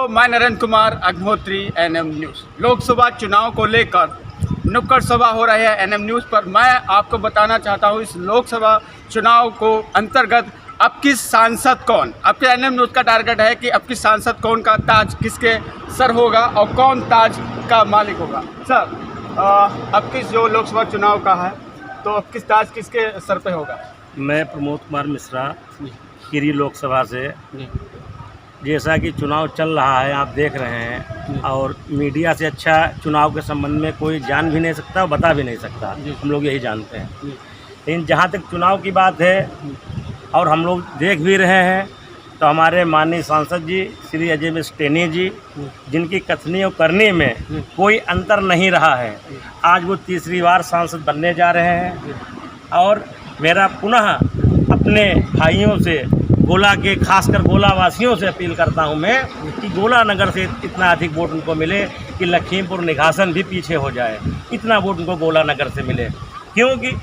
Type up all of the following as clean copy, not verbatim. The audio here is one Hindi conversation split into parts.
मैं नरेंद्र कुमार अग्निहोत्री एनएम न्यूज़। लोकसभा चुनाव को लेकर नुक्कड़ सभा हो रही है एनएम न्यूज़ पर। मैं आपको बताना चाहता हूं इस लोकसभा चुनाव को अंतर्गत अब किस सांसद कौन, आपके एनएम न्यूज़ का टारगेट है कि अब किस सांसद कौन का ताज किसके सर होगा और कौन ताज का मालिक होगा। सर, अब किस जो लोकसभा चुनाव का है तो अब किस ताज किसके सर पे होगा? मैं प्रमोद कुमार मिश्रा, खीरी लोकसभा से। जैसा कि चुनाव चल रहा है आप देख रहे हैं, और मीडिया से अच्छा चुनाव के संबंध में कोई जान भी नहीं सकता और बता भी नहीं सकता, हम लोग यही जानते हैं। लेकिन जहाँ तक चुनाव की बात है और हम लोग देख भी रहे हैं, तो हमारे माननीय सांसद जी श्री अजय मिश्र टेनी जी, जिनकी कथनी और करनी में कोई अंतर नहीं रहा है, आज वो तीसरी बार सांसद बनने जा रहे हैं। और मेरा पुनः अपने भाइयों से, गोला के खासकर गोला वासियों से अपील करता हूं मैं कि गोला नगर से इतना अधिक वोट उनको मिले कि लखीमपुर निघासन भी पीछे हो जाए, इतना वोट उनको गोला नगर से मिले। क्योंकि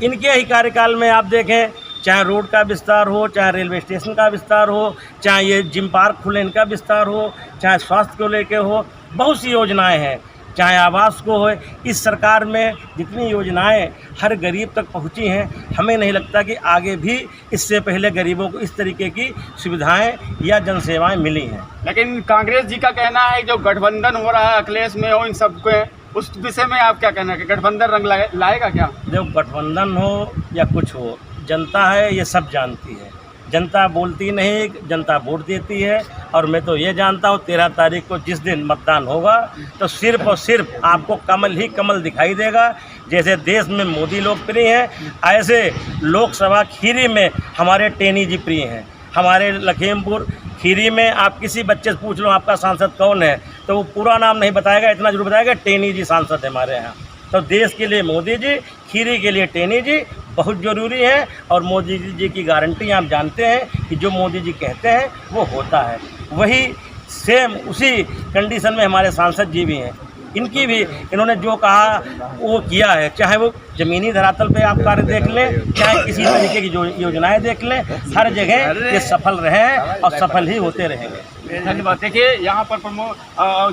इनके ही कार्यकाल में आप देखें, चाहे रोड का विस्तार हो, चाहे रेलवे स्टेशन का विस्तार हो, चाहे ये जिम पार्क खुले इनका विस्तार हो, चाहे स्वास्थ्य को लेके हो, बहुत सी योजनाएं हैं, चाहे आवास को हो। इस सरकार में जितनी योजनाएं हर गरीब तक पहुंची हैं, हमें नहीं लगता कि आगे भी इससे पहले गरीबों को इस तरीके की सुविधाएं या जनसेवाएं मिली हैं। लेकिन कांग्रेस जी का कहना है जो गठबंधन हो रहा है अखिलेश में हो, इन सबके उस विषय में आप क्या कहना है कि गठबंधन रंग लाएगा क्या? जब गठबंधन हो या कुछ हो, जनता है ये सब जानती है। जनता बोलती नहीं, जनता वोट देती है। और मैं तो ये जानता हूँ 13 तारीख को जिस दिन मतदान होगा तो सिर्फ और सिर्फ आपको कमल ही कमल दिखाई देगा। जैसे देश में मोदी लोकप्रिय हैं, ऐसे लोकसभा खीरी में हमारे टेनी जी प्रिय हैं। हमारे लखीमपुर खीरी में आप किसी बच्चे से पूछ लो आपका सांसद कौन है, तो वो पूरा नाम नहीं बताएगा, इतना जरूर बताएगा टेनी जी सांसद है हमारे यहाँ। तो देश के लिए मोदी जी, खीरी के लिए टेनी जी बहुत ज़रूरी है। और मोदी जी की गारंटी आप जानते हैं कि जो मोदी जी कहते हैं वो होता है। वही सेम उसी कंडीशन में हमारे सांसद जी भी हैं। इनकी भी इन्होंने जो कहा वो किया है, चाहे वो ज़मीनी धरातल पे आप कार्य देख लें, चाहे किसी तरीके की जो योजनाएं देख लें, हर जगह ये सफल रहे हैं और सफल ही होते रहेंगे। धन्यवाद। देखिए यहाँ पर प्रमोद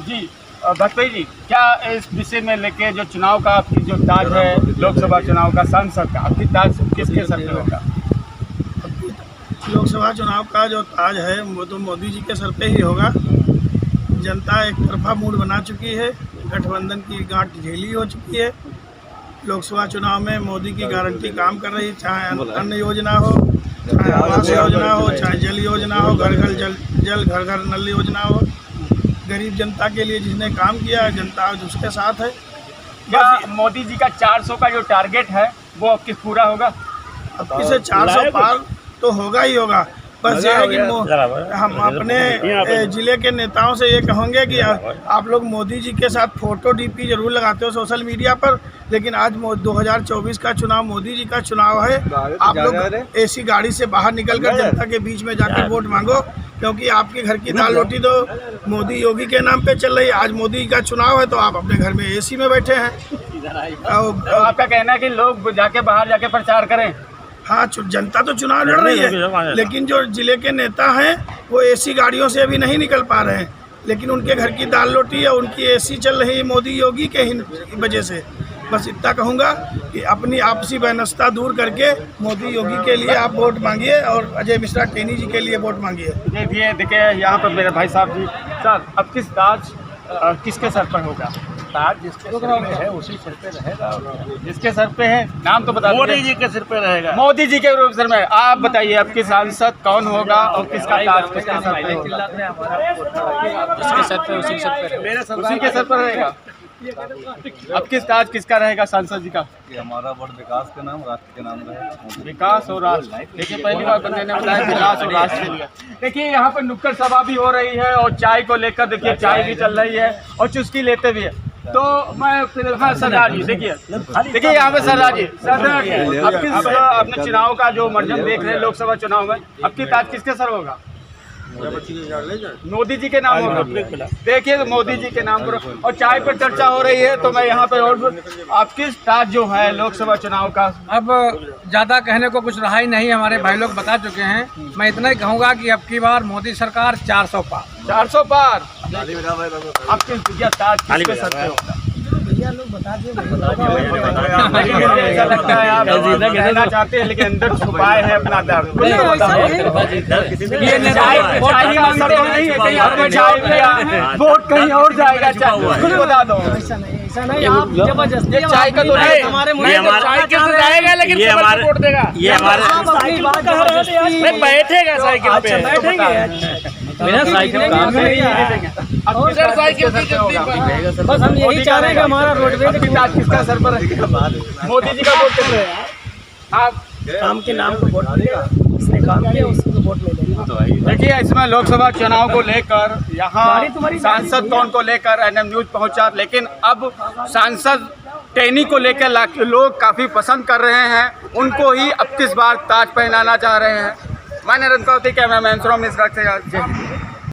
जी, वाजपेयी जी, क्या इस विषय में लेके जो चुनाव का आपकी जो ताज है लोकसभा चुनाव का सांसद का, आपकी ताज किसके सर पे होगा? लोकसभा चुनाव का जो ताज है वो तो मोदी जी के सर पे ही होगा। जनता एक तरफा मूड बना चुकी है, गठबंधन की गांठ ढीली हो चुकी है। लोकसभा चुनाव में मोदी की गारंटी काम कर रही, चाहे अन्न योजना हो, चाहे आवास योजना हो, चाहे जल योजना हो, घर घर जल घर घर नल योजना हो। गरीब जनता के लिए जिसने काम किया है, जनता उसके साथ है। क्या मोदी जी का 400 का जो टारगेट है वो अब किस पूरा होगा? अब इसे 400 पार तो होगा ही होगा। बस ये है कि हम अपने जिले के नेताओं से ये कहेंगे कि आप लोग मोदी जी के साथ फोटो डीपी जरूर लगाते हो सोशल मीडिया पर, लेकिन आज 2024 का चुनाव मोदी जी का चुनाव है। आप लोग ऐसी गाड़ी से बाहर निकलकर जनता के बीच में जाकर वोट मांगो, क्योंकि आपके घर की दाल रोटी तो मोदी योगी के नाम पे चल रही है। आज मोदी का चुनाव है तो आप अपने घर में एसी में बैठे हैं। तो आपका कहना है कि लोग जाके बाहर जाके प्रचार करें? हाँ, जनता तो चुनाव लड़ रही है, लेकिन जो जिले के नेता हैं वो एसी गाड़ियों से अभी नहीं निकल पा रहे हैं, लेकिन उनके घर की दाल रोटी है, उनकी एसी चल रही है मोदी योगी के ही वजह से। बस इतना कहूँगा कि अपनी आपसी वैनस्ता दूर करके मोदी योगी के लिए आप वोट मांगिए और अजय मिश्रा टेनी जी के लिए वोट मांगिए। देखिए यहाँ पर मेरे भाई साहब जी, सर अब किस ताज किसके सर पर होगा? ताज जिसके सर पे है उसी सर पे रहेगा। जिसके सर पे है नाम तो बता, मोदी जी के सिर पे रहेगा। मोदी जी के सर में। आप बताइए आपके सांसद कौन होगा और किसका ताज किसके सर पे होगा? जिसके सर पे उसी के सर पर रहेगा। अब किस ताज किसका रहेगा सांसद जी का? हमारा वोट विकास के नाम, राष्ट्र के नाम रहे। विकास और राष्ट्र। देखिए पहली बार बंदे ने बताया विकास और राष्ट्र के लिए। देखिए यहाँ पर नुक्कड़ सभा भी हो रही है और चाय को लेकर देखिए चाय भी चल रही है और चुस्की लेते भी है। तो मैं फिर हाँ सरदार जी, देखिए यहाँ पे सरदार जी, अब किस अपने चुनाव का जो मर्जम देख रहे हैं लोकसभा चुनाव में, अब की ताज किसके सर होगा? मोदी जी के नाम होगा। देखिए तो मोदी जी के नाम पर और चाय पर चर्चा हो रही है, तो मैं यहाँ पे और आपकी ताज जो है लोकसभा चुनाव का, अब ज़्यादा कहने को कुछ रहा ही नहीं, हमारे भाई लोग बता चुके हैं। मैं इतना ही कहूँगा कि अब की बार मोदी सरकार 400 पार। 400 पार। आप किस भैया ताज किसके सर पे होगा? ऐसा लगता है आप कहना चाहते हैं लेकिन अंदर छुपाए हैं अपना दर्द। ये चाय ही मांगते नहीं है, कहीं आपने चाय पिया, वोट कहीं और जाएगा, खुद बता दो। ये चाय का तो नहीं, हमारे चाय कैसे जाएगा लेकिन ये हमारे वोट देगा। ये हमारे बैठेगा साइकिल पे, मेरा साइकिल काम में नहीं है। बस हम यही चाह रहे हैं कि हमारा रोडवेज किसका सर पर है? मोदी जी का वोट कर रहे हैं आप। काम के नाम पर वोट मिलेगा, जिसने काम किया उसको वोट मिलेगा। देखिए, इसमें लोकसभा चुनाव को लेकर यहाँ सांसद कौन को लेकर एनएम न्यूज पहुंचा, लेकिन अब सांसद टेनी को लेकर लोग काफ़ी पसंद कर रहे हैं, उनको ही अब किस बार ताज पहनाना चाह रहे हैं। मैं नरेंद्र कौती, कैमरामैन श्रोम मिश्रा से।